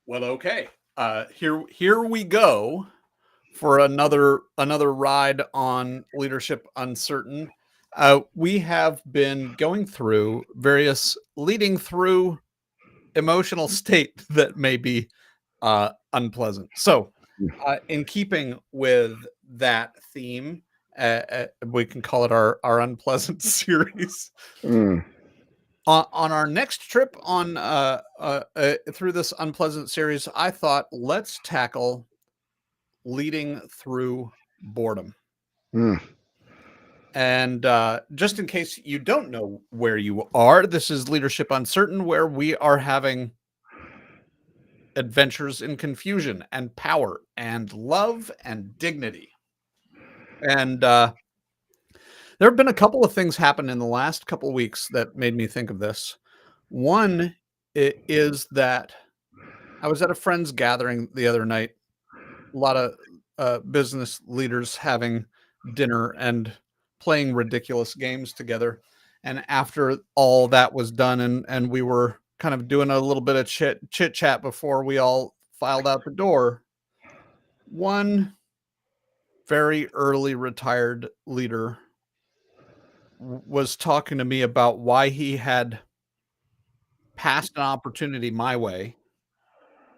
Well, okay. Here we go for another ride on Leadership Uncertain. We have been going through various leading through emotional state that may be unpleasant. So, in keeping with that theme, we can call it our unpleasant series. Mm, On our next trip on through this unpleasant series, I thought let's tackle leading through boredom. mm. And just in case you don't know where you are, this is Leadership Uncertain, where we are having adventures in confusion and power and love and dignity. And there have been a couple of things happen in the last couple of weeks that made me think of this. One is that I was at a friend's gathering the other night, a lot of business leaders having dinner and playing ridiculous games together. And after all that was done, and we were kind of doing a little bit of chit chat before we all filed out the door, one very early retired leader was talking to me about why he had passed an opportunity my way.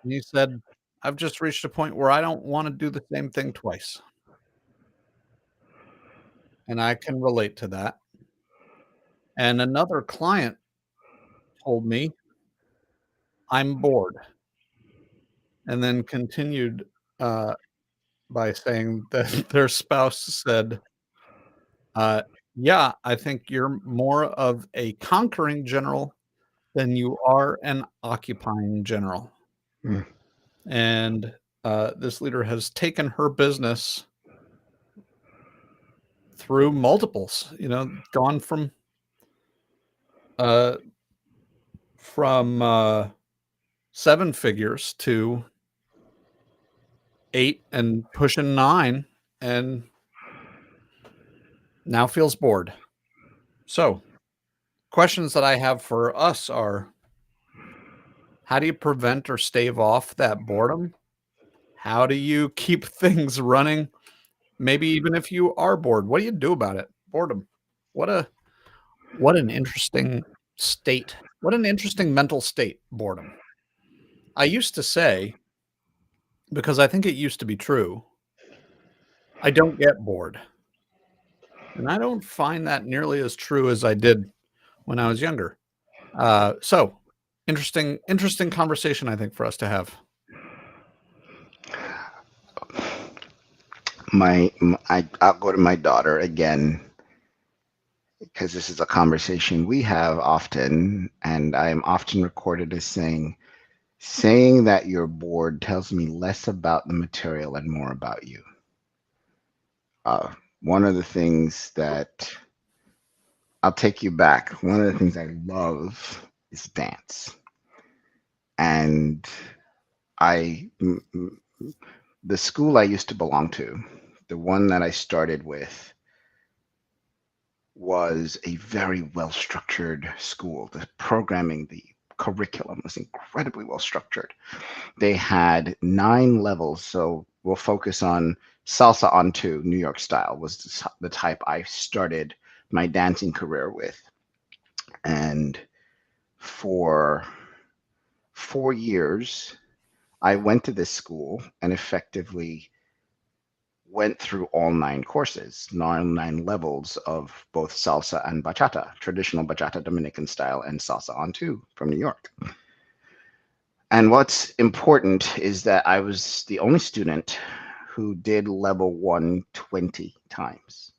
And he said, I've just reached a point where I don't want to do the same thing twice. And I can relate to that. And another client told me, "I'm bored," and then continued, uh, by saying that their spouse said, uh, "Yeah, I think you're more of a conquering general than you are an occupying general." Mm. And, this leader has taken her business through multiples, gone uh, from 7 figures to 8 and pushing 9, and now feels bored. So, questions that I have for us are, how do you prevent or stave off that boredom? How do you keep things running? Maybe even if you are bored, what do you do about it? Boredom. What a what an interesting state. What an interesting mental state, boredom. I used to say, because I think it used to be true, I don't get bored. And I don't find that nearly as true as I did when I was younger. So interesting conversation, I think, for us to have. I'll go to my daughter again because this is a conversation we have often, and I am often recorded as saying that you're bored tells me less about the material and more about you. Uh, One of the things that I'll take you back. One of the things I love is dance, and I the school I used to belong to, the one that I started with, was a very well structured school. The programming, the curriculum was incredibly well structured. They had 9 levels, so we'll focus on salsa on two, New York style, was the type I started my dancing career with. And for 4 years, I went to this school and effectively went through all 9 courses, nine levels of both salsa and bachata, traditional bachata Dominican style, and salsa on two from New York. And what's important is that I was the only student who did level one 20 times.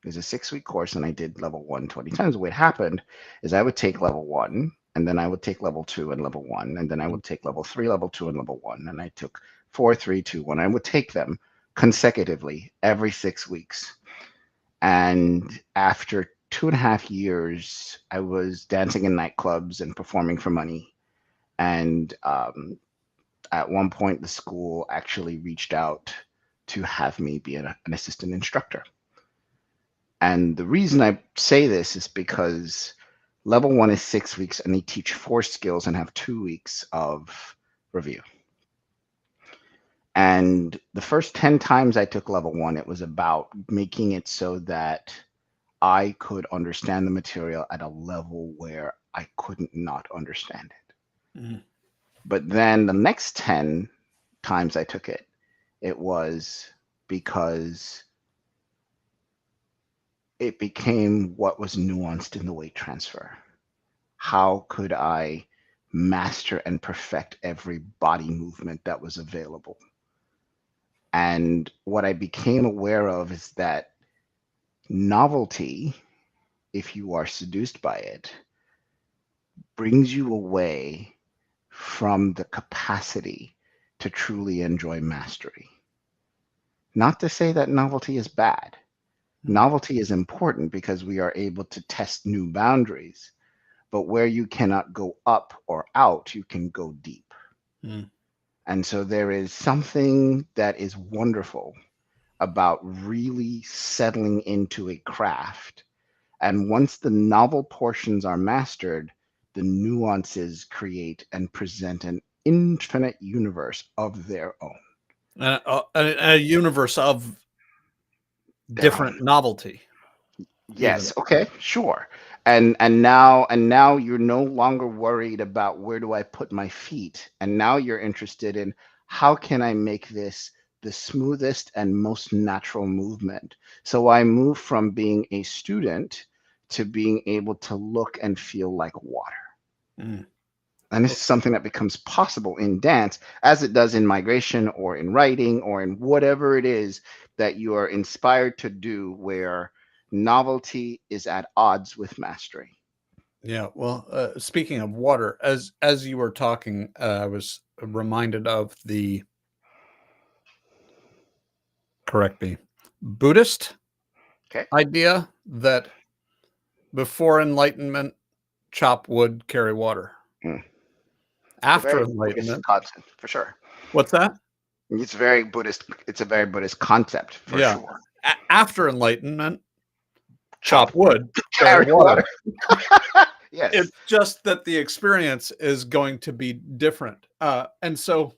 It was a 6 week course, and I did level one 20 times. What happened is I would take level one, and then I would take level two and level one, and then I would take level three, level two, and level one. And I took four, three, two, one. I would take them consecutively every 6 weeks. And after 2.5 years, I was dancing in nightclubs and performing for money. And at one point, the school actually reached out to have me be an assistant instructor. And the reason I say this is because level one is 6 weeks, and they teach 4 skills and have 2 weeks of review. And the first 10 times I took level one, it was about making it so that I could understand the material at a level where I couldn't not understand it. Mm. But then the next 10 times I took it, it was because it became what was nuanced in the weight transfer. How could I master and perfect every body movement that was available? And what I became aware of is that novelty, if you are seduced by it, brings you away from the capacity to truly enjoy mastery. Not to say that novelty is bad. Mm. Novelty is important because we are able to test new boundaries, but where you cannot go up or out, you can go deep. Mm. And so there is something that is wonderful about really settling into a craft. And once the novel portions are mastered, the nuances create and present an infinite universe of their own. A universe of Their different own. novelty, even. Yes, okay, sure. And now you're no longer worried about where do I put my feet. And now you're interested in how can I make this the smoothest and most natural movement. So I move from being a student to being able to look and feel like water. Mm. And this is something that becomes possible in dance as it does in migration or in writing or in whatever it is that you are inspired to do where novelty is at odds with mastery. Yeah. Well, speaking of water, as you were talking, I was reminded of the, correct me, Buddhist Okay. idea that before enlightenment, chop wood, carry water. Mm. It's a After very Buddhist enlightenment, concept for sure. what's that? It's very Buddhist. It's a very Buddhist concept for Yeah. sure. After enlightenment, chop Chop wood, wood, carry carry water. water. Yes. It's just that the experience is going to be different. And so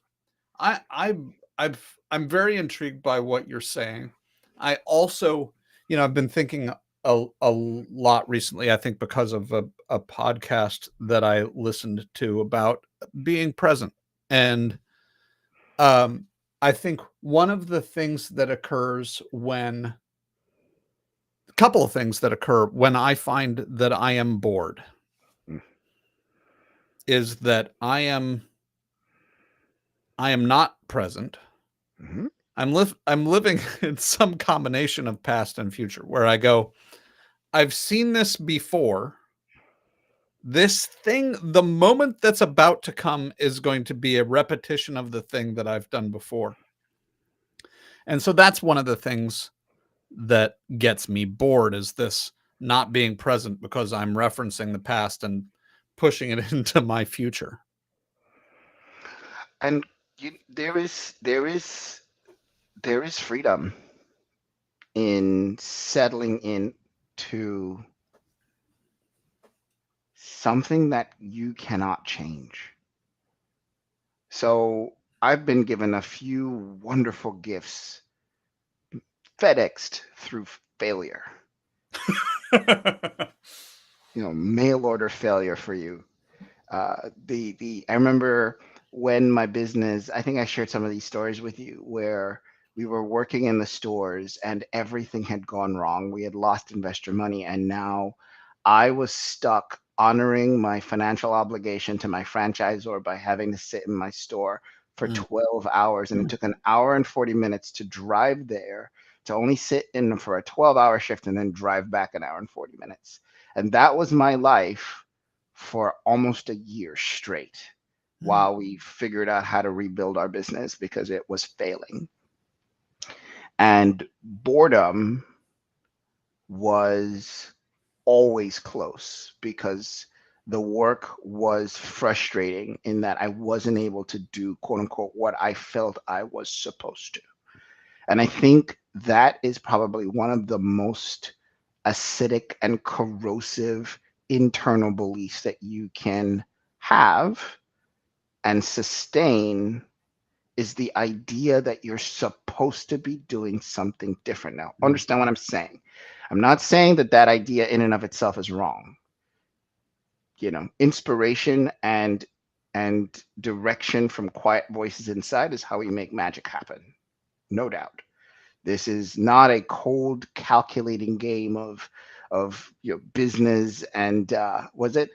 I I I'm very intrigued by what you're saying. I also, I've been thinking a lot recently, I think because of a podcast that I listened to about being present. And um I think one of the things that occurs when a couple of things that occur when I find that I am bored is that I am not present. Mm-hmm. I'm living in some combination of past and future where I go, I've seen this before. This thing, the moment that's about to come is going to be a repetition of the thing that I've done before. And so that's one of the things that gets me bored is this not being present because I'm referencing the past and pushing it into my future. And there is freedom in settling into something that you cannot change. So I've been given a few wonderful gifts FedExed through failure. Mail order failure for you. The I remember when my business, I think I shared some of these stories with you where we were working in the stores and everything had gone wrong. We had lost investor money and now I was stuck honoring my financial obligation to my franchisor by having to sit in my store for Mm, 12 hours. And it took an hour and 40 minutes to drive there to only sit in for a 12-hour shift and then drive back an hour and 40 minutes. And that was my life for almost a year straight mm, while we figured out how to rebuild our business because it was failing. And boredom was always close because the work was frustrating in that I wasn't able to do quote unquote what I felt I was supposed to. And I think that is probably one of the most acidic and corrosive internal beliefs that you can have and sustain is the idea that you're supposed to be doing something different. Now, Mm, understand what I'm saying. I'm not saying that that idea in and of itself is wrong. Inspiration and direction from quiet voices inside is how we make magic happen. No doubt. This is not a cold calculating game of business and was it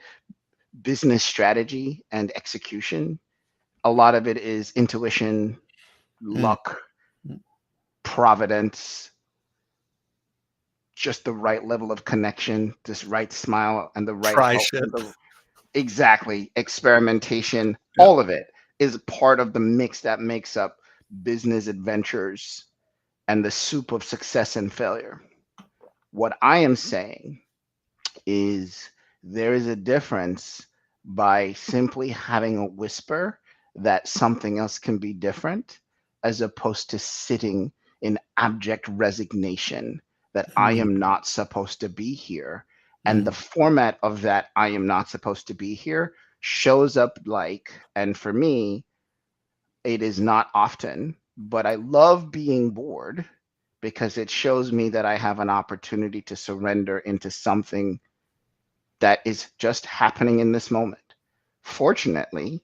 business strategy and execution. A lot of it is intuition, mm. luck, providence, just the right level of connection, this right smile and the right Try help shit. and the exactly experimentation. Yeah. All of it is part of the mix that makes up business adventures and the soup of success and failure. What I am saying is there is a difference by simply having a whisper that something else can be different as opposed to sitting in abject resignation that I Mm, am not supposed to be here. And the mm, format of that I am not supposed to be here shows up like, and for me, it is not often, but I love being bored because it shows me that I have an opportunity to surrender into something that is just happening in this moment. Fortunately,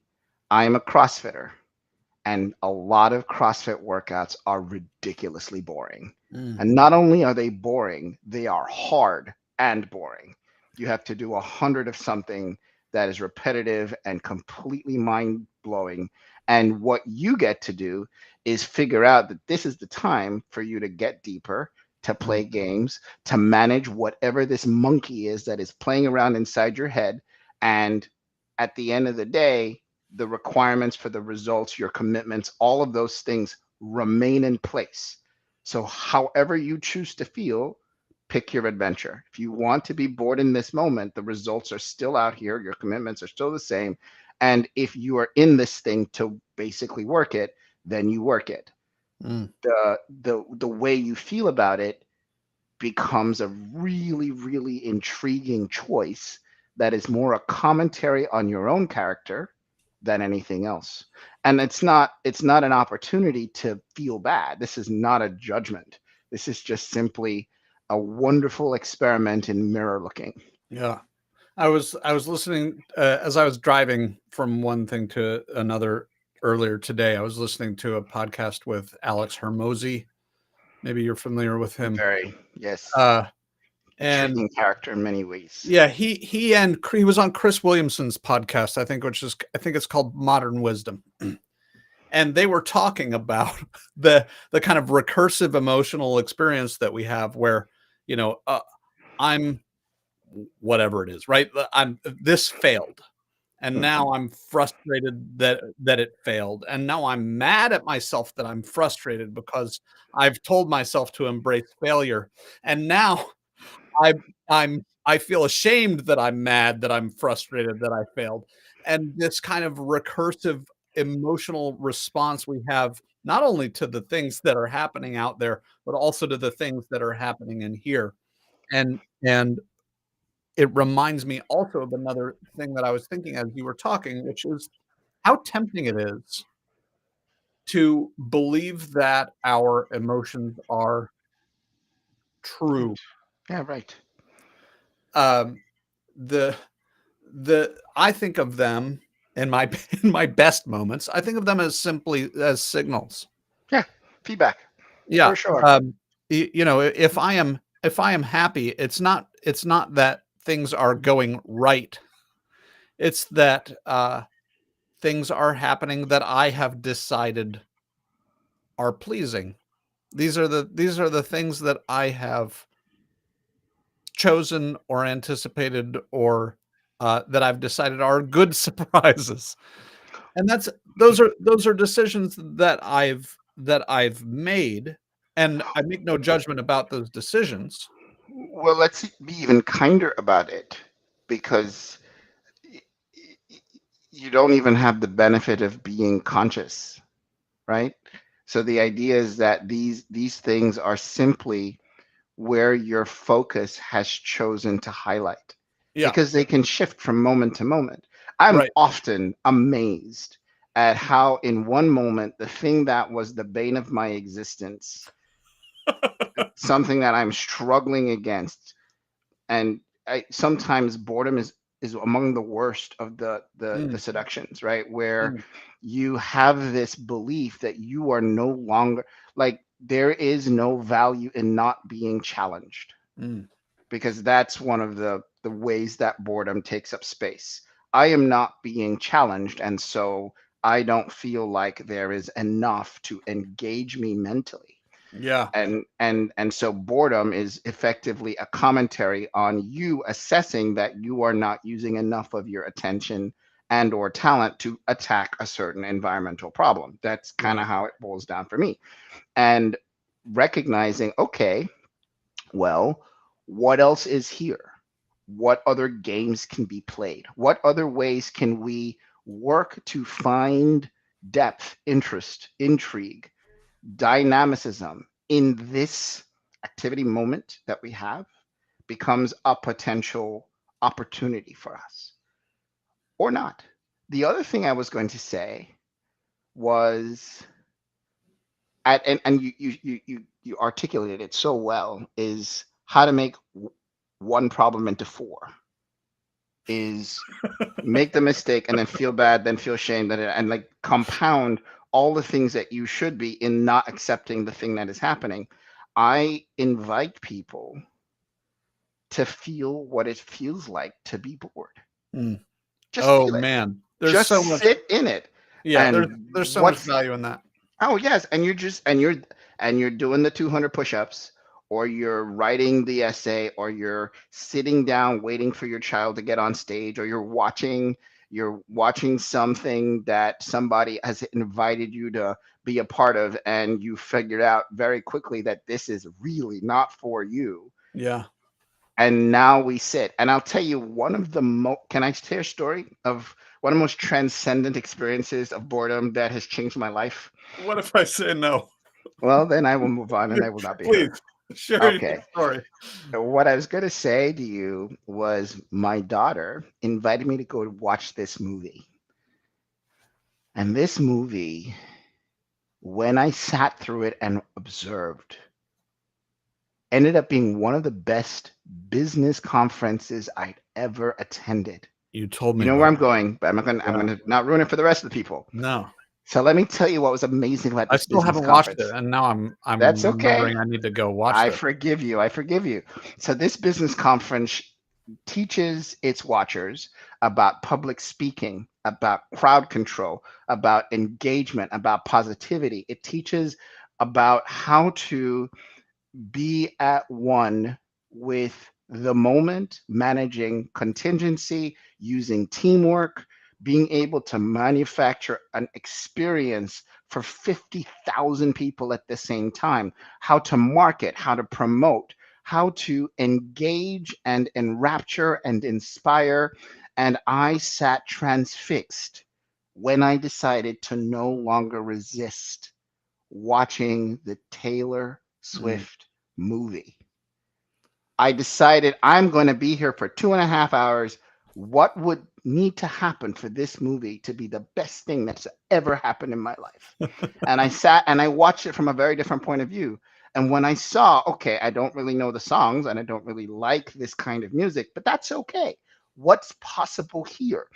I am a CrossFitter, and a lot of CrossFit workouts are ridiculously boring. mm, And not only are they boring, they are hard and boring. You have to do 100 of something that is repetitive and completely mind blowing. And what you get to do is figure out that this is the time for you to get deeper, to mm, play games, to manage whatever this monkey is that is playing around inside your head. And at the end of the day, the requirements for the results, your commitments, all of those things remain in place. So, however you choose to feel, pick your adventure. If you want to be bored in this moment, the results are still out here, your commitments are still the same. And if you are in this thing to basically work it, then you work it. mm. The way you feel about it becomes a really, really intriguing choice that is more a commentary on your own character than anything else. And it's not an opportunity to feel bad. This is not a judgment. This is just simply a wonderful experiment in mirror looking. Yeah. I was listening as I was driving from one thing to another earlier today. I was listening to a podcast with Alex Hermosi. Maybe you're familiar with him. Very, yes, Uh, and intriguing character in many ways. yeah, he was on Chris Williamson's podcast, I think, I think it's called Modern Wisdom. And they were talking about the kind of recursive emotional experience that we have where, you know, I'm whatever it is, right? I'm this failed. And Mhm. now I'm frustrated that it failed. And now I'm mad at myself that I'm frustrated because I've told myself to embrace failure. And now I I feel ashamed that I'm mad that I'm frustrated that I failed. And this kind of recursive emotional response we have not only to the things that are happening out there, but also to the things that are happening in here. And it reminds me also of another thing that I was thinking as you were talking, which is how tempting it is to believe that our emotions are Right. true. Yeah, right. Um, the I think of them in my in my best moments, I think of them as simply as signals. Yeah, feedback Yeah, for sure. um, if I am happy, it's not that things are going right. It's that, things are happening that I have decided are pleasing. These are the things that I have chosen or anticipated or, that I've decided are good surprises. And those are decisions that I've made, and I make no judgment about those decisions. Well, let's be even kinder about it because y- y- you don't even have the benefit of being conscious, right? So the idea is that these things are simply where your focus has chosen to highlight Yeah, because they can shift from moment to moment. I'm right. often amazed at how in one moment the thing that was the bane of my existence, something that I'm struggling against, and sometimes boredom is among the worst of the Mm, seductions, right? Where mm, you have this belief that you are no longer, like, there is no value in not being challenged, mm. because that's one of the ways that boredom takes up space. I am not being challenged, and so I don't feel like there is enough to engage me mentally. Yeah. And so boredom is effectively a commentary on you assessing that you are not using enough of your attention and or talent to attack a certain environmental problem. That's kind of Right. how it boils down for me. And recognizing, okay, well, what else is here? What other games can be played? What other ways can we work to find depth, interest, intrigue, dynamicism in this activity moment that we have becomes a potential opportunity for us or not? The other thing I was going to say was, and you articulated it so well, is how to make one problem into four. Is make the mistake and then feel bad, then feel shame, and like compound all the things that you should be in not accepting the thing that is happening. I invite people to feel what it feels like to be bored. Mm. Just Oh feel it. man, there's Just so much. sit in it. Yeah, And there's so much what's value in that. Oh yes, and you're doing the 200 push-ups, or you're writing the essay, or you're sitting down waiting for your child to get on stage, or you're watching something that somebody has invited you to be a part of, and you figured out very quickly that this is really not for you. Yeah. And now we sit. And I'll tell you, one of the can I share a story of one of the most transcendent experiences of boredom that has changed my life? What if I say no? Well, then I will move on and I will not be Please heard. share your Okay. story. What I was going to say to you was my daughter invited me to go watch this movie. And this movie, when I sat through it and observed, ended up being one of the best business conferences I'd ever attended. You told You me know where about I'm it. going, but I'm Yeah. gonna not ruin it for the rest of the people. No, So let me tell you what was amazing about I this still business haven't watched it, conference. and now I'm That's okay. remembering I need to go watch I this. forgive you. I forgive you. So this business conference teaches its watchers about public speaking, about crowd control, about engagement, about positivity. It teaches about how to be at one with the moment, managing contingency, using teamwork, being able to manufacture an experience for 50,000 people at the same time, how to market, how to promote, how to engage and enrapture and inspire. And I sat transfixed when I decided to no longer resist watching the Taylor Mm. Swift movie. I decided I'm going to be here for 2.5 hours. What would need to happen for this movie to be the best thing that's ever happened in my life? And I sat and I watched it from a very different point of view. And when I saw, okay, I don't really know the songs and I don't really like this kind of music, but that's okay. What's possible here?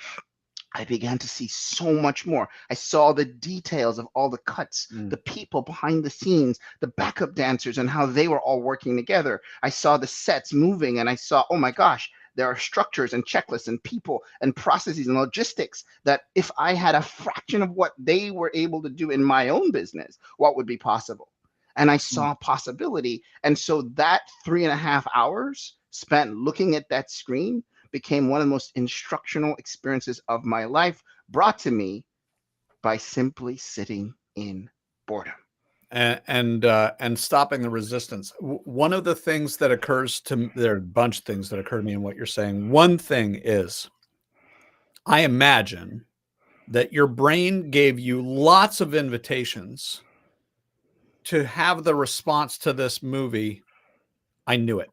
I began to see so much more. I saw the details of all the cuts, Mm. the people behind the scenes, the backup dancers, and how they were all working together. I saw the sets moving, and I saw, oh my gosh, there are structures and checklists and people and processes and logistics that if I had a fraction of what they were able to do in my own business, what would be possible? And I Mm. saw possibility. And so that 3.5 hours spent looking at that screen became one of the most instructional experiences of my life, brought to me by simply sitting in boredom. And stopping the resistance. One of the things that occurs to there are a bunch of things that occur to me in what you're saying. One thing is, I imagine that your brain gave you lots of invitations to have the response to this movie. I knew it.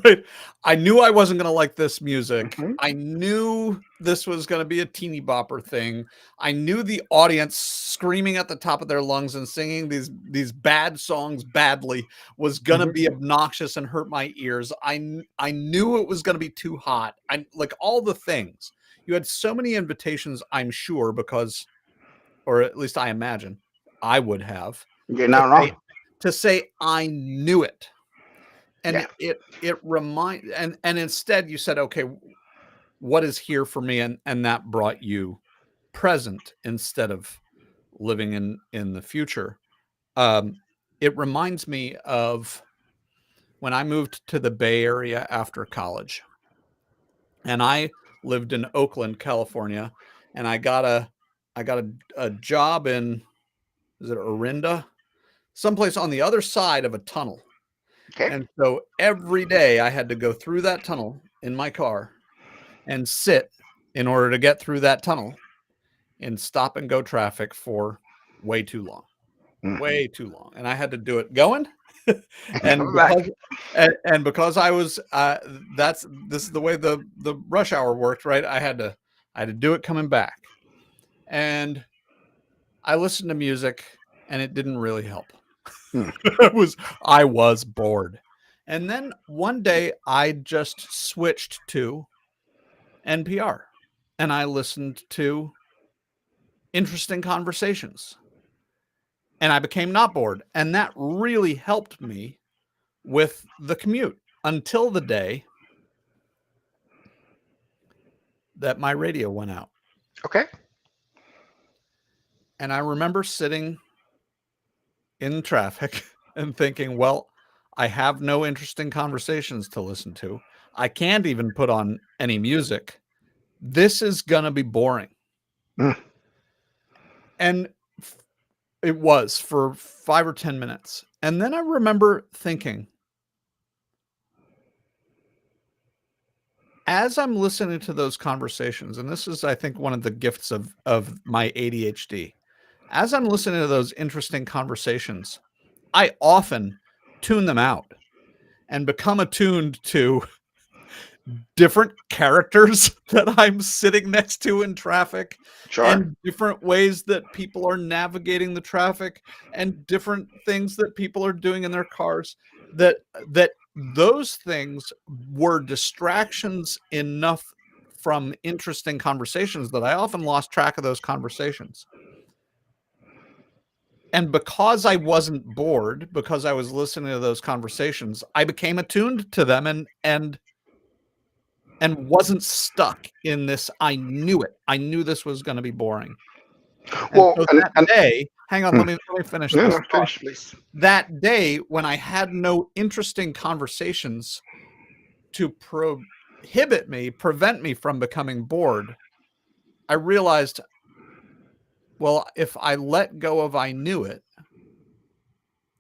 right? I knew I wasn't gonna like this music. Mhm. I knew this was gonna be a teeny bopper thing. I knew the audience screaming at the top of their lungs and singing these bad songs badly was gonna Mhm. be obnoxious and hurt my ears. I knew it was gonna be too hot. I like all the things. You had so many invitations, I'm sure, because or at least I imagine I would have You're to not say wrong. I knew it. Yeah. And and instead you said, "Okay, what is here for me?" And that brought you present instead of living in the future. Um, it reminds me of when I moved to the Bay Area after college, and I lived in Oakland, California, and I got a job in, is it Orinda? Someplace on the other side of a tunnel. Okay. And so every day I had to go through that tunnel in my car and sit in order to get through that tunnel in stop and go traffic for way too long, Mm. way too long. And I had to do it going. And and coming back. because and because I was this is the way the rush hour worked, right? I had to do it coming back. And I listened to music and it didn't really help. Mm. I was bored. And then one day I just switched to NPR and I listened to interesting conversations and I became not bored. And that really helped me with the commute until the day that my radio went out. Okay. And I remember sitting in traffic and thinking, well, I have no interesting conversations to listen to. I can't even put on any music. This is going to be boring. Mm. And it was for 5 or 10 minutes. And then I remember thinking, as I'm listening to those conversations, and this is, I think, one of the gifts of my ADHD, as I'm listening to those interesting conversations, I often tune them out and become attuned to different characters that I'm sitting next to in traffic Sure. and different ways that people are navigating the traffic and different things that people are doing in their cars that those things were distractions enough from interesting conversations that I often lost track of those conversations. And because I wasn't bored, because I was listening to those conversations, I became attuned to them and wasn't stuck in this. I knew it. I knew this was gonna be boring. And Well, so that and day, hang on, mm. let me finish No, this no, thought. finish, please. That day when I had no interesting conversations to prevent me from becoming bored, I realized, well, if I let go of I knew it,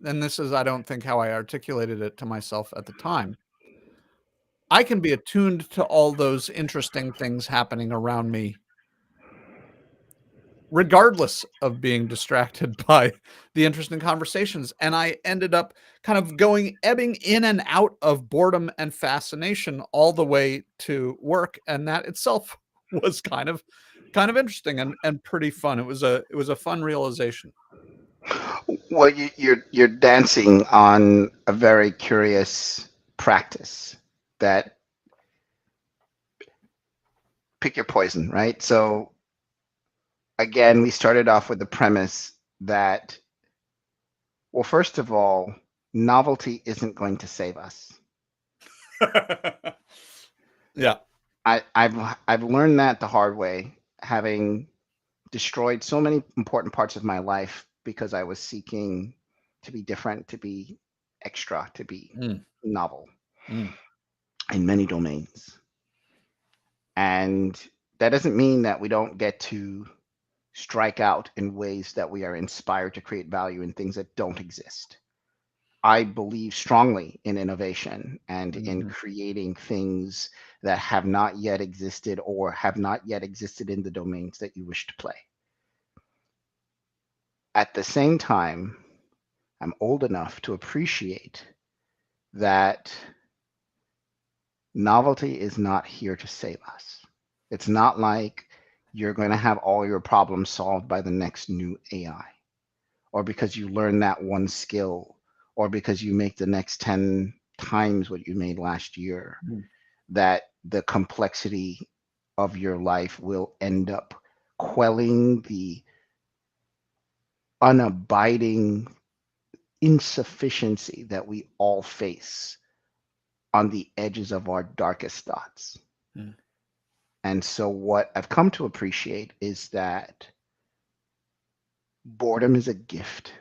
and this is, I don't think, how I articulated it to myself at the time, I can be attuned to all those interesting things happening around me regardless of being distracted by the interesting conversations. And I ended up kind of ebbing in and out of boredom and fascination all the way to work. And that itself was kind of interesting and pretty fun. It was a fun realization. Well, you're dancing on a very curious practice that pick your poison, right? So again, we started off with the premise that, well, first of all, novelty isn't going to save us. Yeah. I've learned that the hard way, having destroyed so many important parts of my life because I was seeking to be different, to be extra, to be Mm, novel mm, in many domains. And that doesn't mean that we don't get to strike out in ways that we are inspired to create value in things that don't exist. I believe strongly in innovation and in mhm, creating things that have not yet existed or have not yet existed in the domains that you wish to play. At the same time, I'm old enough to appreciate that Novelty is not here to save us. It's not like you're going to have all your problems solved by the next new AI, or because you learn that one skill, or because you make the next 10 times what you made last year, Mm, that the complexity of your life will end up quelling the unabiding insufficiency that we all face on the edges of our darkest thoughts. mm, And so, what I've come to appreciate is that boredom is a gift,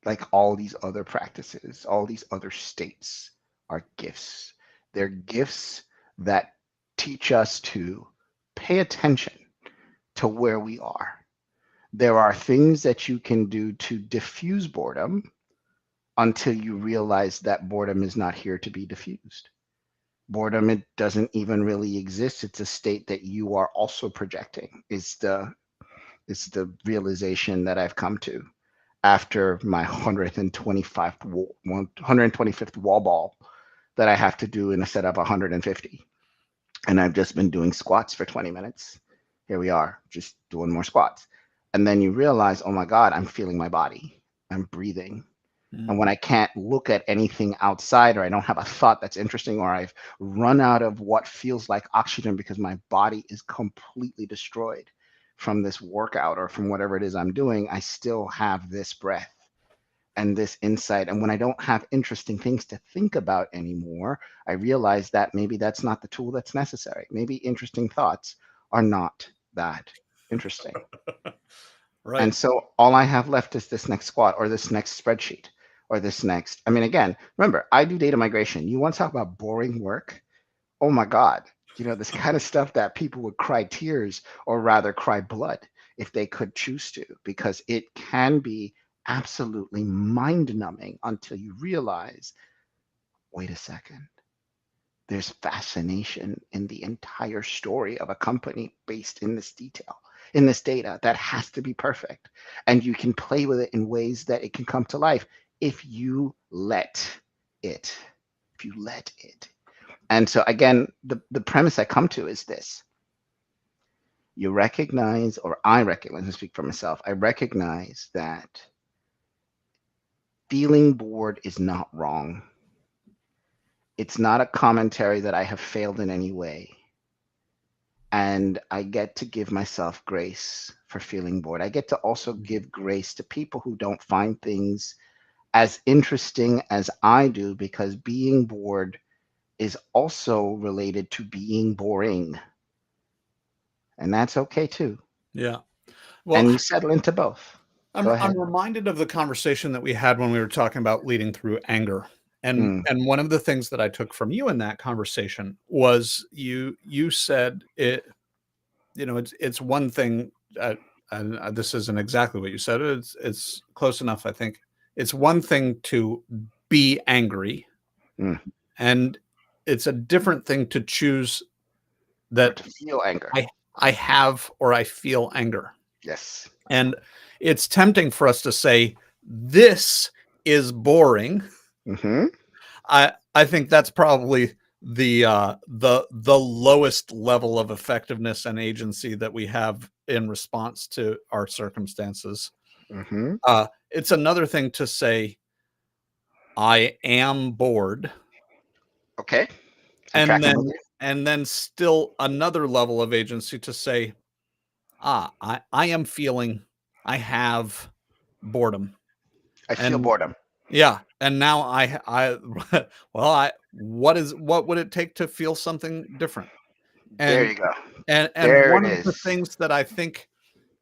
like all these other practices, all these other states are gifts. They're gifts that teach us to pay attention to where we are. There are things that you can do to diffuse boredom until you realize that boredom is not here to be diffused. Boredom, it doesn't even really exist. It's a state that you are also projecting. Is the realization that I've come to after my 125th wall ball that I have to do in a set of 150. And I've just been doing squats for 20 minutes. Here we are, just doing more squats. And then you realize, oh my God, I'm feeling my body. I'm breathing. mm. And when I can't look at anything outside, or I don't have a thought that's interesting, or I've run out of what feels like oxygen because my body is completely destroyed from this workout or from whatever it is I'm doing, I still have this breath and this insight. And when I don't have interesting things to think about anymore, I realize that maybe that's not the tool that's necessary. Maybe interesting thoughts are not that interesting. Right. And so all I have left is this next squat or this next spreadsheet or this next. I mean, again, remember, I do data migration. You want to talk about boring work? Oh my God. This kind of stuff that people would cry tears or rather cry blood if they could choose to, because it can be absolutely mind numbing until you realize, wait a second, there's fascination in the entire story of a company based in this detail, in this data that has to be perfect. And you can play with it in ways that it can come to life if you let it. If you let it. And so, again, the premise I come to is this: you recognize, or I recognize, and speak for myself, I recognize that feeling bored is not wrong. It's not a commentary that I have failed in any way. And I get to give myself grace for feeling bored. I get to also give grace to people who don't find things as interesting as I do, because being bored is also related to being boring. And that's okay too. Yeah. Well, And you settle into both. Go I'm ahead. reminded of the conversation that we had when we were talking about leading through anger. Mm, And one of the things that I took from you in that conversation was you said it, it's one thing, and this isn't exactly what you said. It's close enough, I think. It's one thing to be angry, mm. and it's a different thing to choose Or that to feel anger. I I have or I feel anger. Yes. And it's tempting for us to say, "This is boring." Hmm. I think that's probably the lowest level of effectiveness and agency that we have in response to our circumstances. Hmm. It's another thing to say, "I am bored," Okay. I'm and tracking with then you. still another level of agency to say, I am feeling I have boredom." I feel And boredom. yeah, and now well, what would it take to feel something different? There And you go. There one it of the is. things that I think,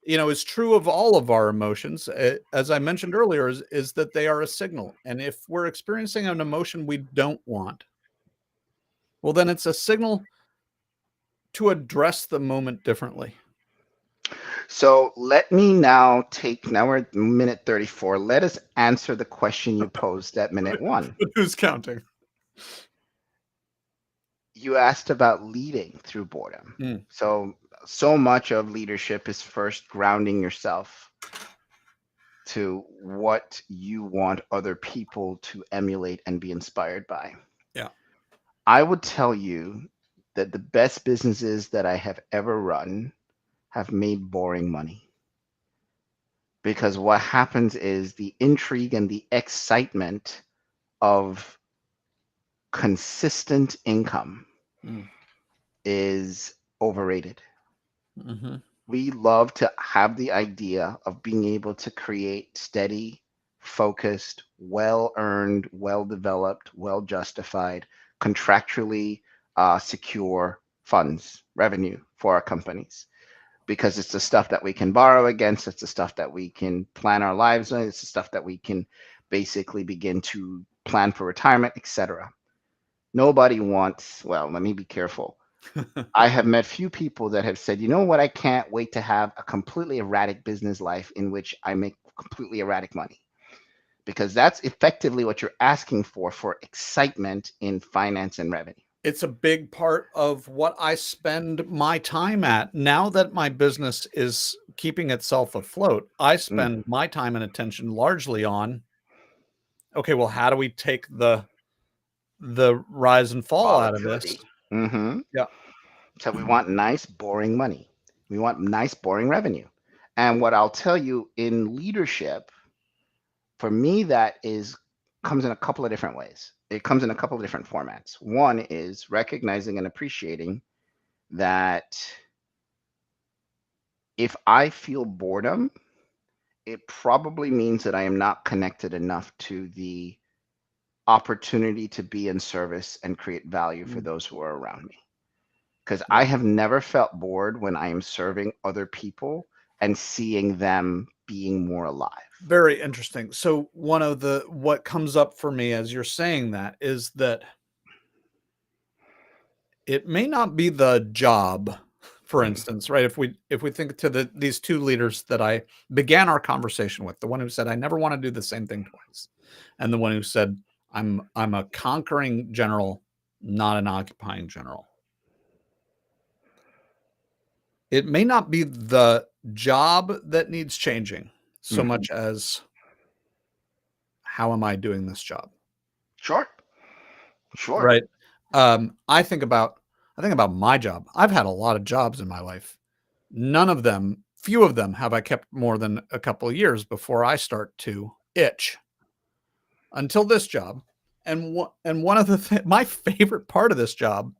is true of all of our emotions, as I mentioned earlier, is that they are a signal. And if we're experiencing an emotion we don't want, well, then it's a signal to address the moment differently. So let me now we're at minute 34. Let us answer the question you posed at minute one. But who's counting? You asked about leading through boredom. Mm, So much of leadership is first grounding yourself to what you want other people to emulate and be inspired by. yeah. I would tell you that the best businesses that I have ever run have made boring money. Because what happens is the intrigue and the excitement of consistent income Mm, is overrated. mhm. We love to have the idea of being able to create steady, focused, well earned, well developed, well justified, contractually secure funds, revenue for our companies. Because it's the stuff that we can borrow against, it's the stuff that we can plan our lives on, it's the stuff that we can basically begin to plan for retirement, etc. Nobody wants, well, let me be careful. I have met few people that have said, you know what, I can't wait to have a completely erratic business life in which I make completely erratic money. Because that's effectively what you're asking for excitement in finance and revenue. It's a big part of what I spend my time at. Now that my business is keeping itself afloat, I Mm, spend my time and attention largely on, okay, well, how do we take the rise and fall out of this? volatility. Hmm. Yeah. So we want nice, boring money. We want nice, boring revenue. And what I'll tell you in leadership, for me, that is comes in a couple of different ways. It comes in a couple of different formats. One is recognizing and appreciating that if I feel boredom, it probably means that I am not connected enough to the opportunity to be in service and create value for Mm. those who are around me. Because Yeah. I have never felt bored when I am serving other people and seeing them being more alive. Very interesting. So one of the what comes up for me as you're saying that is that it may not be the job, for instance, right? If we think to these two leaders that I began our conversation with, the one who said, "I never want to do the same thing twice," and the one who said, I'm a conquering general, not an occupying general." It may not be the job that needs changing so Mhm. much as how am I doing this job? Sure, sure. Right? Um, I think about I think about my job. I've had a lot of jobs in my life. None of them, few of them have I kept more than a couple of years before I start to itch until this job. And one of my favorite part of this job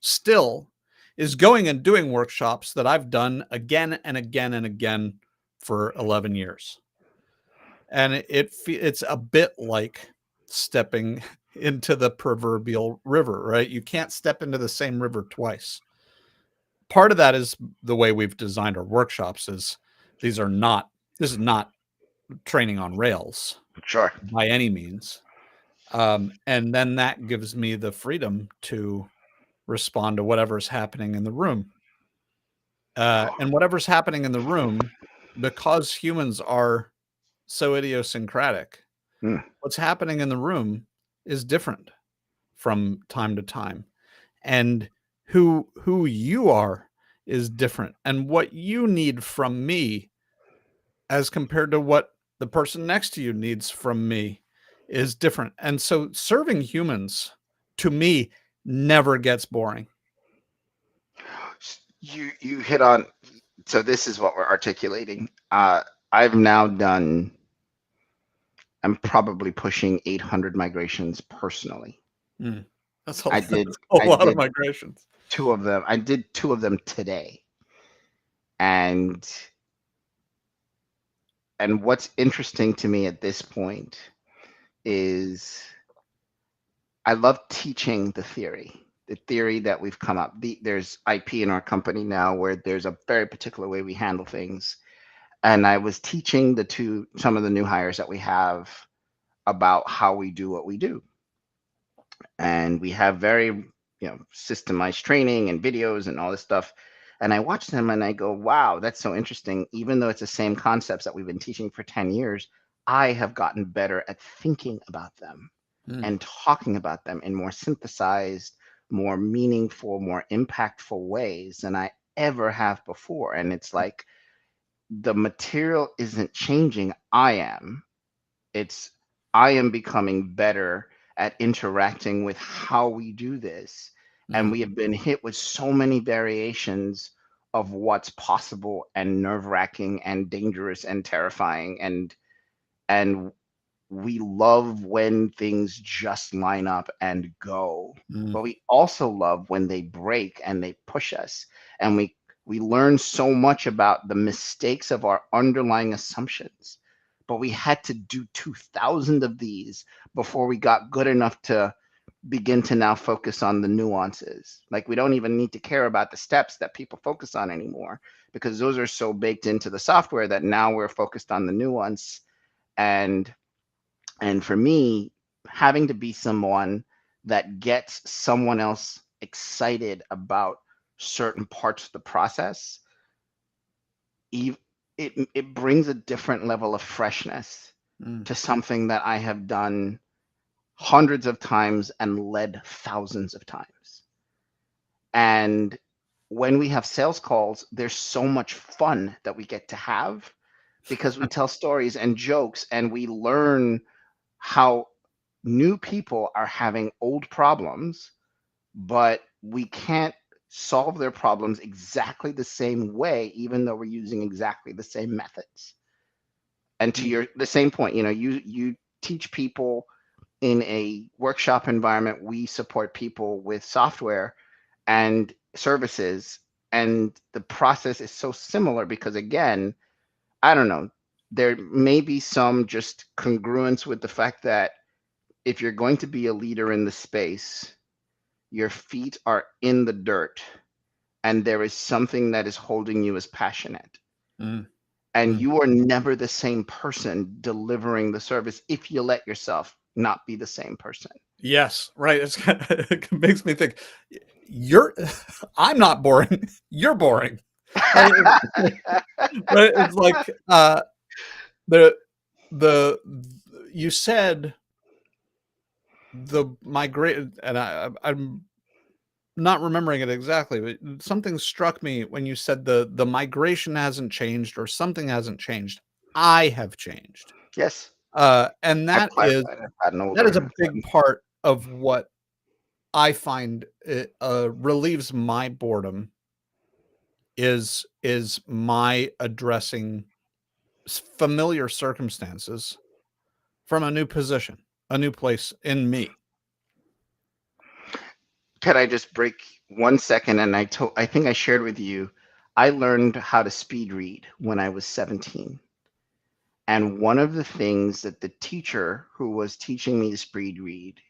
still is going and doing workshops that I've done again and again and again for 11 years. And it's a bit like stepping into the proverbial river, right? You can't step into the same river twice. Part of that is the way we've designed our workshops is these are not this is not training on rails Sure. by any means. And then that gives me the freedom to respond to whatever's happening in the room. And whatever's happening in the room, because humans are so idiosyncratic, Mm. what's happening in the room is different from time to time. And who you are is different. And what you need from me as compared to what the person next to you needs from me is different. And so serving humans to me never gets boring. You hit on, so this is what we're articulating. I've now done, I'm probably pushing 800 migrations personally. Mm. That's a I did that's a I lot of did migrations. two of them. I did two of them today. And what's interesting to me at this point is I love teaching the theory that we've come up. There's IP in our company now where there's a very particular way we handle things. And I was teaching some of the new hires that we have about how we do what we do. And we have very, systemized training and videos and all this stuff. And I watch them and I go, wow, that's so interesting. Even though it's the same concepts that we've been teaching for 10 years, I have gotten better at thinking about them Mm. and talking about them in more synthesized, more meaningful, more impactful ways than I ever have before. And it's like the material isn't changing. It's I am becoming better at interacting with how we do this. And Mm, we have been hit with so many variations of what's possible and nerve-wracking and dangerous and terrifying, and we love when things just line up and go, mm, but we also love when they break and they push us, and we learn so much about the mistakes of our underlying assumptions, but we had to do 2,000 of these before we got good enough to begin to now focus on the nuances. Like, we don't even need to care about the steps that people focus on anymore, because those are so baked into the software that now we're focused on the nuance. And and for me, having to be someone that gets someone else excited about certain parts of the process, ev- it brings a different level of freshness mm, to something that I have done hundreds of times and led thousands of times. And when we have sales calls, there's so much fun that we get to have, because we tell stories and jokes and we learn how new people are having old problems, but we can't solve their problems exactly the same way, even though we're using exactly the same methods. And to mm. your the same point, you teach people in a workshop environment. We support people with software and services, and the process is so similar because, again, I don't know, there may be some just congruence with the fact that if you're going to be a leader in the space, your feet are in the dirt and there is something that is holding you as passionate. Mm, And mm. you are never the same person delivering the service if you let yourself not be the same person. Yes, right. It makes me think you're I'm not boring. You're boring. Right? Right? It's like the the you said the migrate and I'm not remembering it exactly, but something struck me when you said the migration hasn't changed or something hasn't changed. I have changed. Yes, And I've clarified. I've gotten that is older. a big part of what I find it, relieves my boredom is my addressing familiar circumstances from a new position, a new place in me. Can I just break 1 second? And I think I shared with you, I learned how to speed read when I was 17. And one of the things that the teacher who was teaching me to speed read,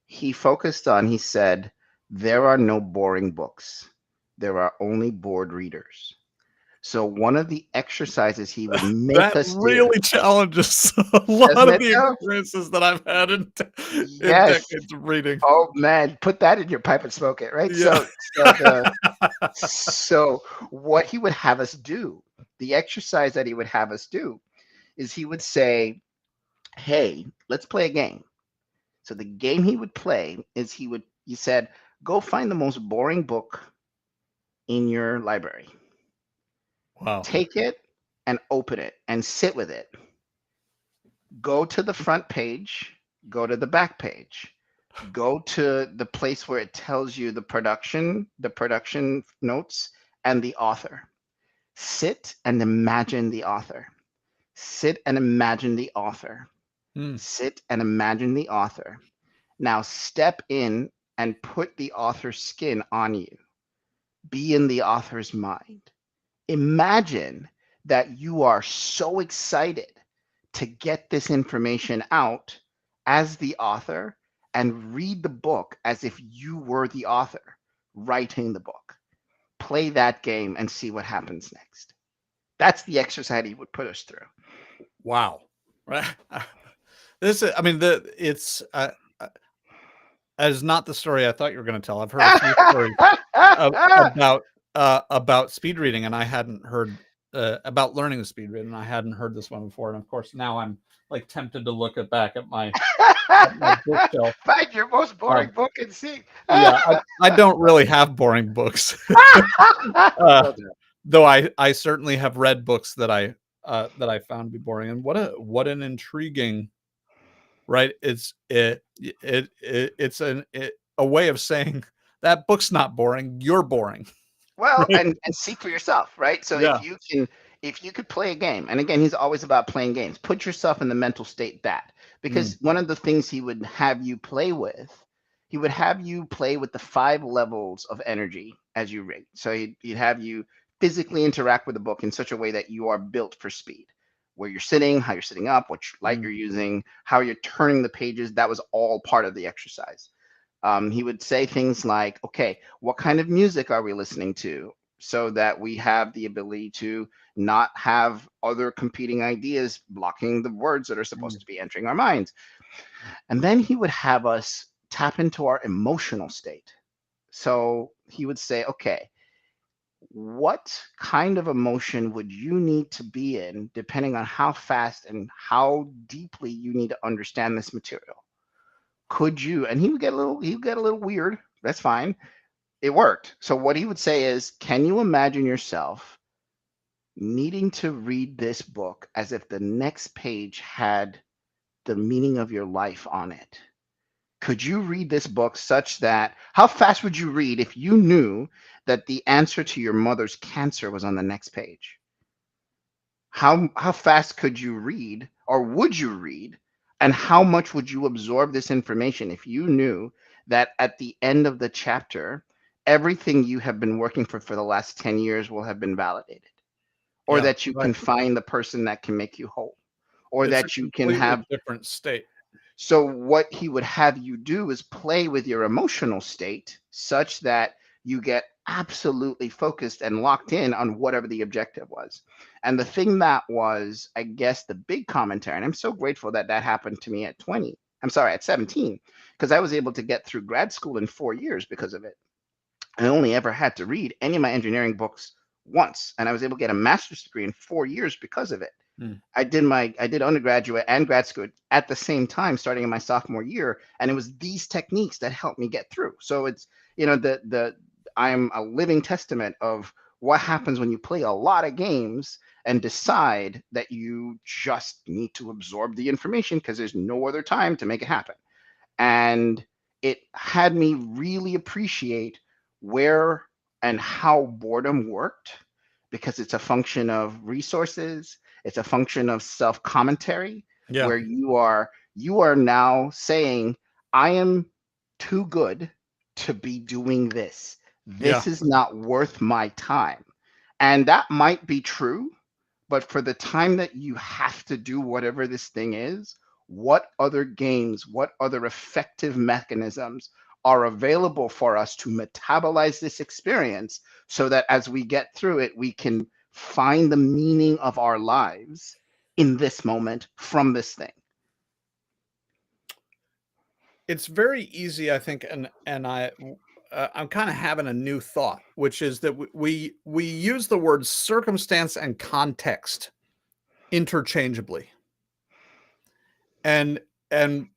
he focused on, he said, there are no boring books. There are only bored readers. So one of the exercises he would make That us do, really challenges a lot doesn't of it the though? experiences that I've had in Yes. decades of reading. Oh man, put that in your pipe and smoke it, right? Yeah. So what he would have us do, the exercise that he would have us do, is he would say, "Hey, let's play a game." So the game he would play is he said, "Go find the most boring book in your library. Wow. Take it and open it and sit with it. Go to the front page, go to the back page. Go to the place where it tells you the production notes and the author. Sit and imagine the author. Sit and imagine the author. Mm, Sit and imagine the author. Now step in and put the author's skin on you. Be in the author's mind. Imagine that you are so excited to get this information out as the author, and read the book as if you were the author writing the book. Play that game and see what happens next. That's the exercise he would put us through. wow. Right. This is, I mean, it's that is not the story I thought you were going to tell. I've heard a few stories about speed reading, and I hadn't heard about learning to speed read, and I hadn't heard this one before. And of course, now I'm like tempted to look back at my bookshelf. Find your most boring Um, book and see. yeah, I don't really have boring books, uh, Well done. though I certainly have read books that I found to be boring. And what an intriguing right? It's a way of saying that book's not boring. You're boring, Well, right? and see for yourself, right? So Yeah. if you could play a game, and again, he's always about playing games. Put yourself in the mental state that Mm, because one of the things he would have you play with, he would have you play with the 5 levels of energy as you rate. So he'd have you physically interact with the book in such a way that you are built for speed. Where you're sitting, how you're sitting up, what light mm, you're using, how you're turning the pages. That was all part of the exercise. He would say things like, okay, what kind of music are we listening to? So that we have the ability to not have other competing ideas blocking the words that are supposed mm, to be entering our minds. And then he would have us tap into our emotional state. So he would say, okay, what kind of emotion would you need to be in depending on how fast and how deeply you need to understand this material? Could you? And he would get a little weird. That's fine. It worked. So what he would say is, can you imagine yourself needing to read this book as if the next page had the meaning of your life on it? Could you read this book such that how fast would you read if you knew that the answer to your mother's cancer was on the next page? How fast could you read or would you read, and how much would you absorb this information if you knew that at the end of the chapter everything you have been working for the last 10 years will have been validated, or yeah, that you right. can find the person that can make you whole, or It's a that you can have. completely different state. So what he would have you do is play with your emotional state such that you get absolutely focused and locked in on whatever the objective was. And the thing that was, I guess, the big commentary, and I'm so grateful that that happened to me at 20. I'm sorry, at 17, because I was able to get through grad school in 4 years because of it. I only ever had to read any of my engineering books once, and I was able to get a master's degree in 4 years because of it. Mm, I did undergraduate and grad school at the same time, starting in my sophomore year, and it was these techniques that helped me get through. So it's the I'm a living testament of what happens when you play a lot of games and decide that you just need to absorb the information because there's no other time to make it happen. And it had me really appreciate where and how boredom worked because it's a function of resources, it's a function of self commentary yeah, where you are now saying I am too good to be doing this. yeah. This is not worth my time. And that might be true, but for the time that you have to do whatever this thing is, what other games, what other effective mechanisms are available for us to metabolize this experience so that as we get through it, we can find the meaning of our lives in this moment from this thing? It's very easy, I think, I'm kinda having a new thought, which is that we use the word circumstance and context interchangeably, and and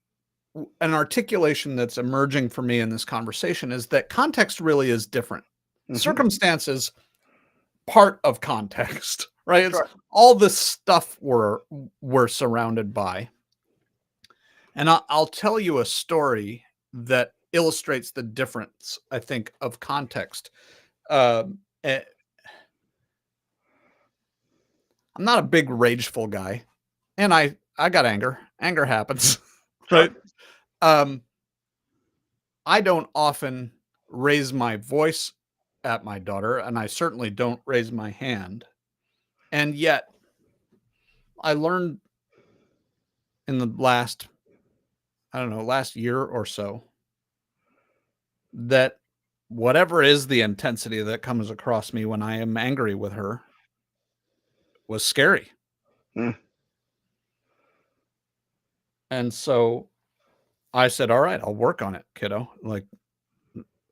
an articulation that's emerging for me in this conversation is that context really is different. Hmm. Circumstances, part of context, right? It's Sure. all the stuff we're surrounded by. And I'll tell you a story that illustrates the difference, I think, of context. Eh, I'm not a big rageful guy, and I got anger. Anger happens, Sure. right? Um, I don't often raise my voice at my daughter, and I certainly don't raise my hand. And yet, I learned in the last, I don't know, last year or so that whatever is the intensity that comes across me when I am angry with her was scary. Mm. And so I said, "All right, I'll work on it, kiddo. Like,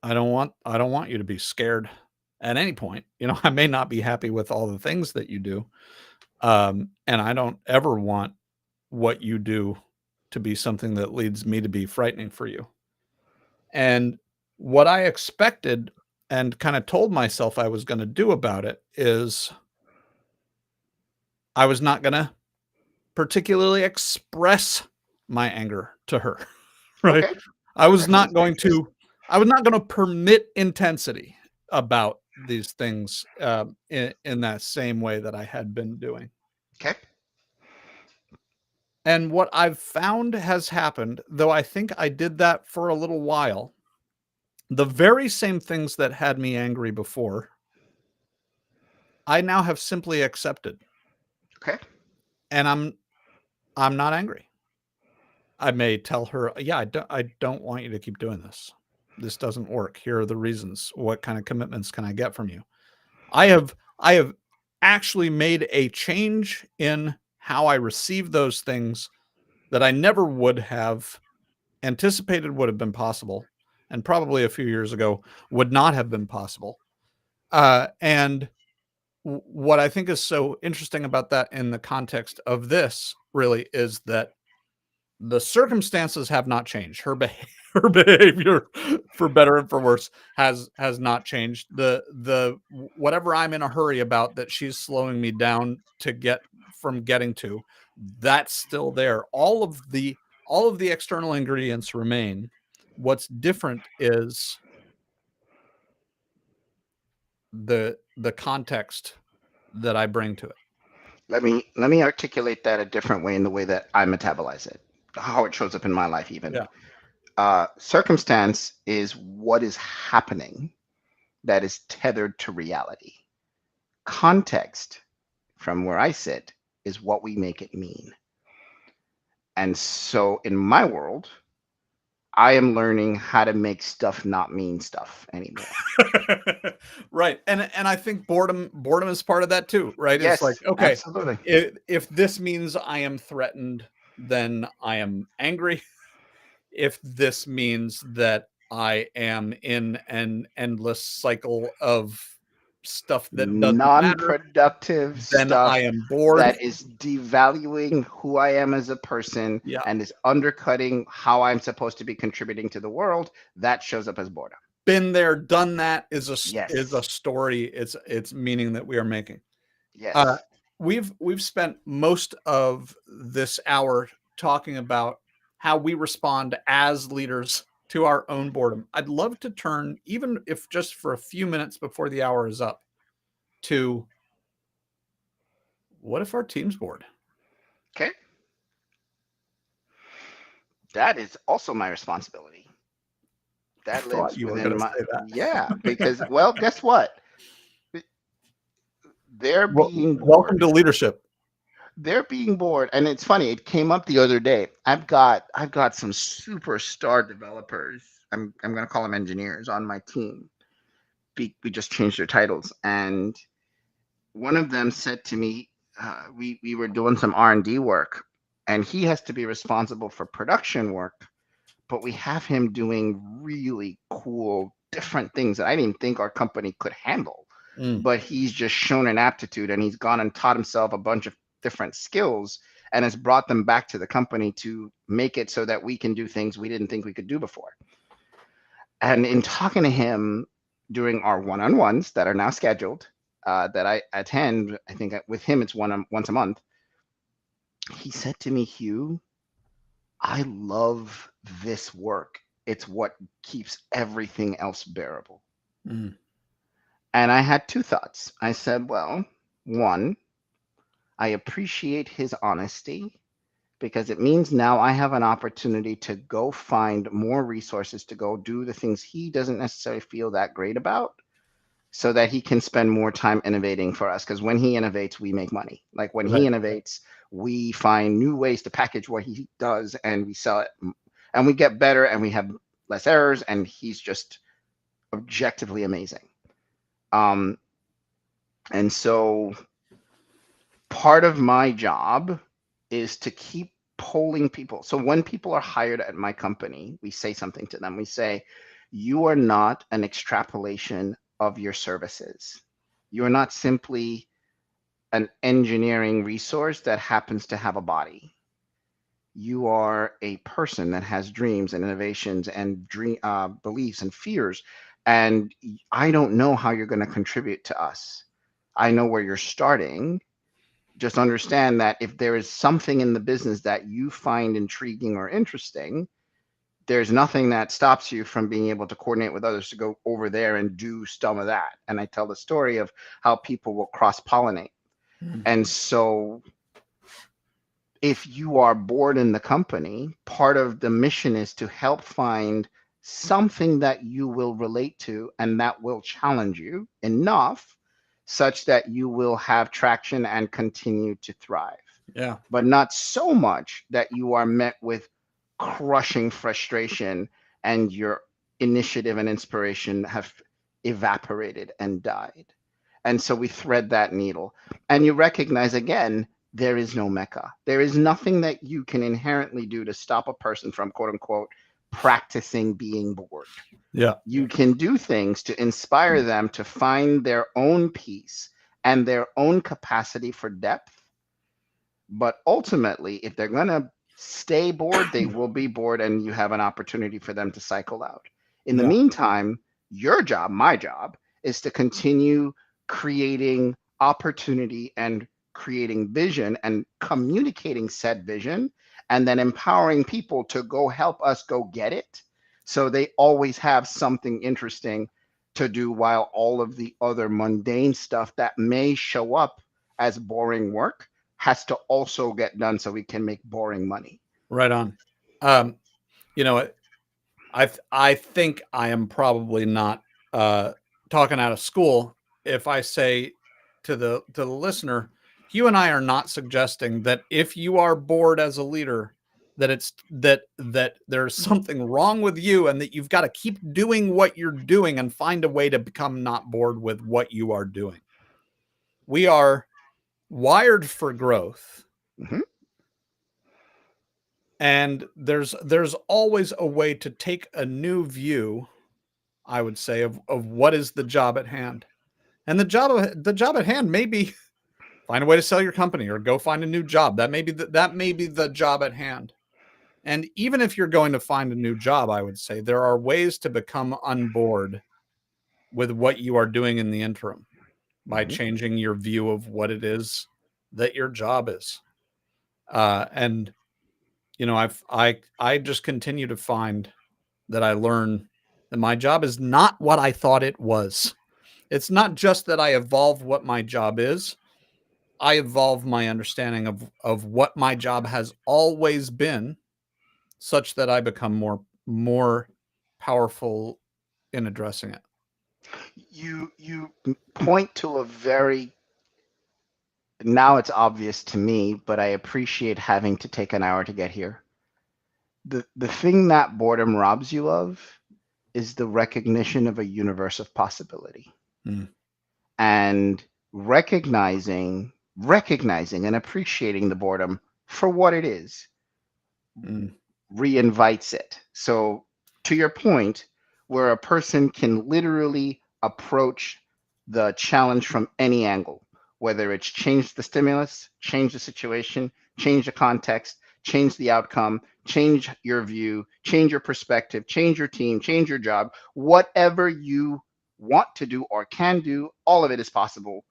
I don't want you to be scared at any point. You know, I may not be happy with all the things that you do, and I don't ever want what you do to be something that leads me to be frightening for you." And what I expected and kind of told myself I was going to do about it is I was not going to particularly express my anger to her, right? Okay. I was That sounds not very going interesting. to I was not gonna permit intensity about these things, in that same way that I had been doing. Okay. And what I've found has happened, though I think I did that for a little while, the very same things that had me angry before, I now have simply accepted, Okay. and I'm not angry. I may tell her, "Yeah, I don't want you to keep doing this. This doesn't work. Here are the reasons. What kind of commitments can I get from you?" I have actually made a change in how I receive those things that I never would have anticipated would have been possible, and probably a few years ago would not have been possible. And what I think is so interesting about that in the context of this really is that the circumstances have not changed. Her behavior, for better and for worse, has not changed. The whatever I'm in a hurry about that she's slowing me down to get from getting to, that's still there. All of the external ingredients remain. What's different is the context that I bring to it. Let me articulate that a different way in the way that I metabolize it, how it shows up in my life even. Yeah. Circumstance is what is happening that is tethered to reality. Context, from where I sit, is what we make it mean. And so in my world, I am learning how to make stuff not mean stuff anymore. Right, and I think boredom is part of that too, right? It's like, Yes, okay, absolutely. if this means I am threatened, then I am angry. If this means that I am in an endless cycle of stuff that doesn't matter, Non-productive then I stuff am bored. that is devaluing who I am as a person Yeah. and is undercutting how I'm supposed to be contributing to the world, that shows up as boredom. Been there, done that is a Yes. story. It's meaning that we are making. Uh, Yes. we've spent most of this hour talking about how we respond as leaders to our own boredom. I'd love to turn, even if just for a few minutes before the hour is up, to what if our team's bored? Okay. That is also my responsibility. I That thought lives you were within going to my, say yeah, that. because, well, guess what? They're Well, being welcome bored. to leadership. They're being bored. And it's funny, it came up the other day. I've got some superstar developers. I'm gonna call them engineers on my team. We just changed their titles. And one of them said to me, we were doing some R&D work, and he has to be responsible for production work, but we have him doing really cool, different things that I didn't think our company could handle. Mm, But he's just shown an aptitude, and he's gone and taught himself a bunch of different skills and has brought them back to the company to make it so that we can do things we didn't think we could do before. And in talking to him during our one-on-ones that are now scheduled, that I attend, I think with him it's once a month. He said to me, Hugh, I love this work. It's what keeps everything else bearable. mm, And I had two thoughts. I said, well, one, I appreciate his honesty because it means now I have an opportunity to go find more resources to go do the things he doesn't necessarily feel that great about so that he can spend more time innovating for us. Because when he innovates, we make money. Like when he right. innovates, we find new ways to package what he does and we sell it and we get better and we have less errors. And he's just objectively amazing. Um, and so part of my job is to keep polling people. So when people are hired at my company, we say something to them. We say, you are not an extrapolation of your services. You are not simply an engineering resource that happens to have a body. You are a person that has dreams and innovations and beliefs and fears. And I don't know how you're going to contribute to us. I know where you're starting, just understand that if there is something in the business that you find intriguing or interesting, there's nothing that stops you from being able to coordinate with others to go over there and do some of that. And I tell the story of how people will cross pollinate. Mm. And so if you are bored in the company, part of the mission is to help find something that you will relate to and that will challenge you enough such that you will have traction and continue to thrive, Yeah. but not so much that you are met with crushing frustration and your initiative and inspiration have evaporated and died. And so we thread that needle. And you recognize again, there is no mecca. There is nothing that you can inherently do to stop a person from, quote unquote, practicing being bored. Yeah. You can do things to inspire them to find their own peace and their own capacity for depth. But ultimately, if they're going to stay bored, they will be bored, and you have an opportunity for them to cycle out. In the Yeah. meantime, your job, my job, is to continue creating opportunity and creating vision and communicating said vision, and then empowering people to go help us go get it. So they always have something interesting to do while all of the other mundane stuff that may show up as boring work has to also get done so we can make boring money. Right on. Um, you know, I think I am probably not uh, talking out of school if I say to the listener, you and I are not suggesting that if you are bored as a leader, that that there's something wrong with you and that you've got to keep doing what you're doing and find a way to become not bored with what you are doing. We are wired for growth, Mhm. and there's always a way to take a new view, I would say, of what is the job at hand. And the job at hand may be find a way to sell your company or go find a new job. That may be the job at hand. And even if you're going to find a new job, I would say there are ways to become unbored with what you are doing in the interim by Mhm. changing your view of what it is that your job is. And I just continue to find that I learn that my job is not what I thought it was. It's not just that I evolve what my job is. I evolve my understanding of what my job has always been, such that I become more powerful in addressing it. You point to a very, now it's obvious to me, but I appreciate having to take an hour to get here. The thing that boredom robs you of is the recognition of a universe of possibility, Mm, and recognizing and appreciating the boredom for what it is mm, reinvites it. So, to your point, where a person can literally approach the challenge from any angle, whether it's change the stimulus, change the situation, change the context, change the outcome, change your view, change your perspective, change your team, change your job, whatever you want to do or can do, all of it is possible,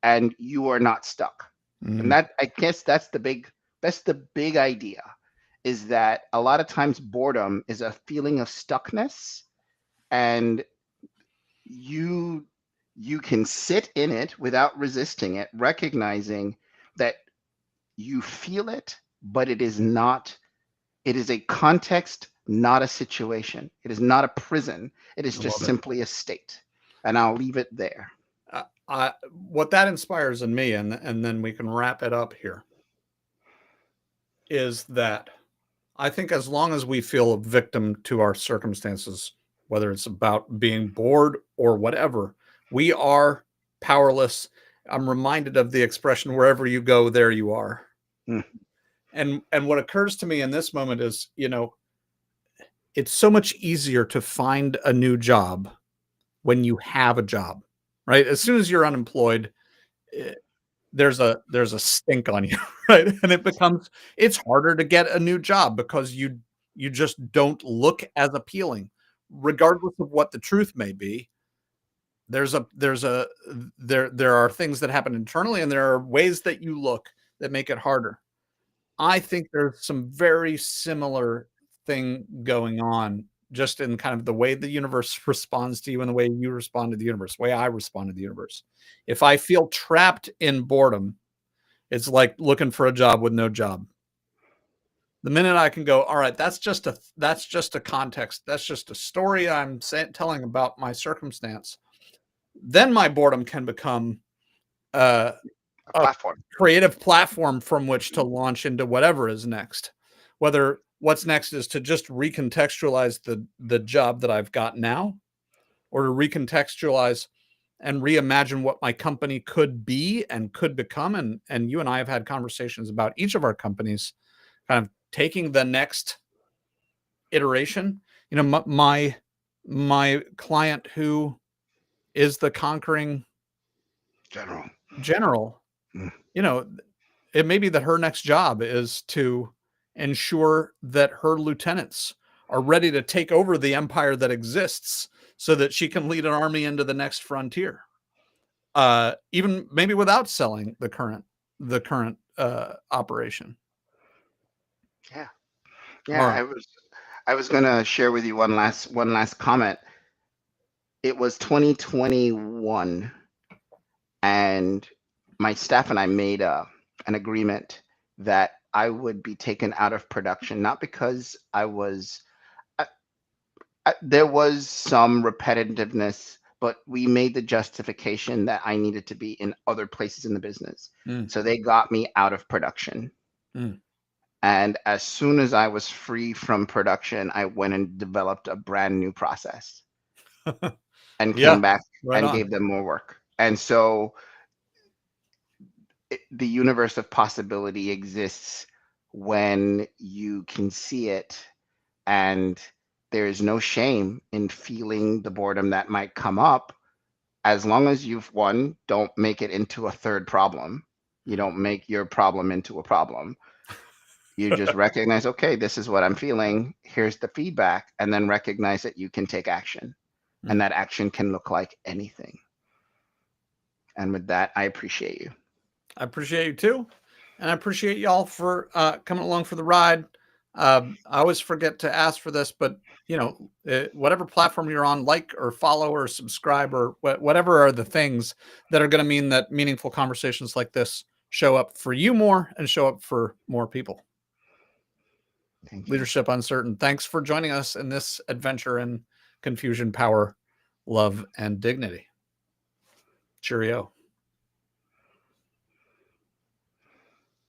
and you are not stuck. And mm. that, I guess, that's the big idea, is that a lot of times boredom is a feeling of stuckness, and you you can sit in it without resisting it, recognizing that you feel it, but it is a context, not a situation. It is not a prison. It is I just love it. simply a state. And I'll leave it there. What that inspires in me, and then we can wrap it up here, is that I think as long as we feel a victim to our circumstances, whether it's about being bored or whatever, we are powerless. I'm reminded of the expression, wherever you go, there you are. Mm. And what occurs to me in this moment is, it's so much easier to find a new job when you have a job, right? As soon as you're unemployed, eh, there's a stink on you, right? And it's harder to get a new job because you just don't look as appealing, regardless of what the truth may be. There are things that happen internally, and there are ways that you look that make it harder. I think there's some very similar thing going on just in kind of the way the universe responds to you and the way you respond to the universe, the way I respond to the universe. If I feel trapped in boredom, it's like looking for a job with no job. The minute I can go, all right, that's just a context. That's just a story I'm telling about my circumstance. Then my boredom can become a platform. creative platform from which to launch into whatever is next. Whether what's next is to just recontextualize the job that I've got now, or to recontextualize and reimagine what my company could be and could become. And you and I have had conversations about each of our companies kind of taking the next iteration. You know, my client who is the conquering general, you know, it may be that her next job is to ensure that her lieutenants are ready to take over the empire that exists so that she can lead an army into the next frontier. Even maybe without selling the current operation. Yeah. Right. I was gonna share with you one last comment. It was 2021, and my staff and I made an agreement that I would be taken out of production, not because there was some repetitiveness, but we made the justification that I needed to be in other places in the business. So they got me out of production. And as soon as I was free from production, I went and developed a brand new process and came back and gave them more work. And so the universe of possibility exists when you can see it, and there is no shame in feeling the boredom that might come up, as long as you've don't make it into a third problem. You don't make your problem into a problem. You just recognize, okay, this is what I'm feeling. Here's the feedback, and then recognize that you can take action, and that action can look like anything. And with that, I appreciate you. I appreciate you too. And I appreciate y'all for coming along for the ride. I always forget to ask for this, but you know, whatever platform you're on, like or follow or subscribe or whatever are the things that are going to mean that meaningful conversations like this show up for you more and show up for more people. Thank you. Leadership Uncertain. Thanks for joining us in this adventure in confusion, power, love, and dignity. Cheerio.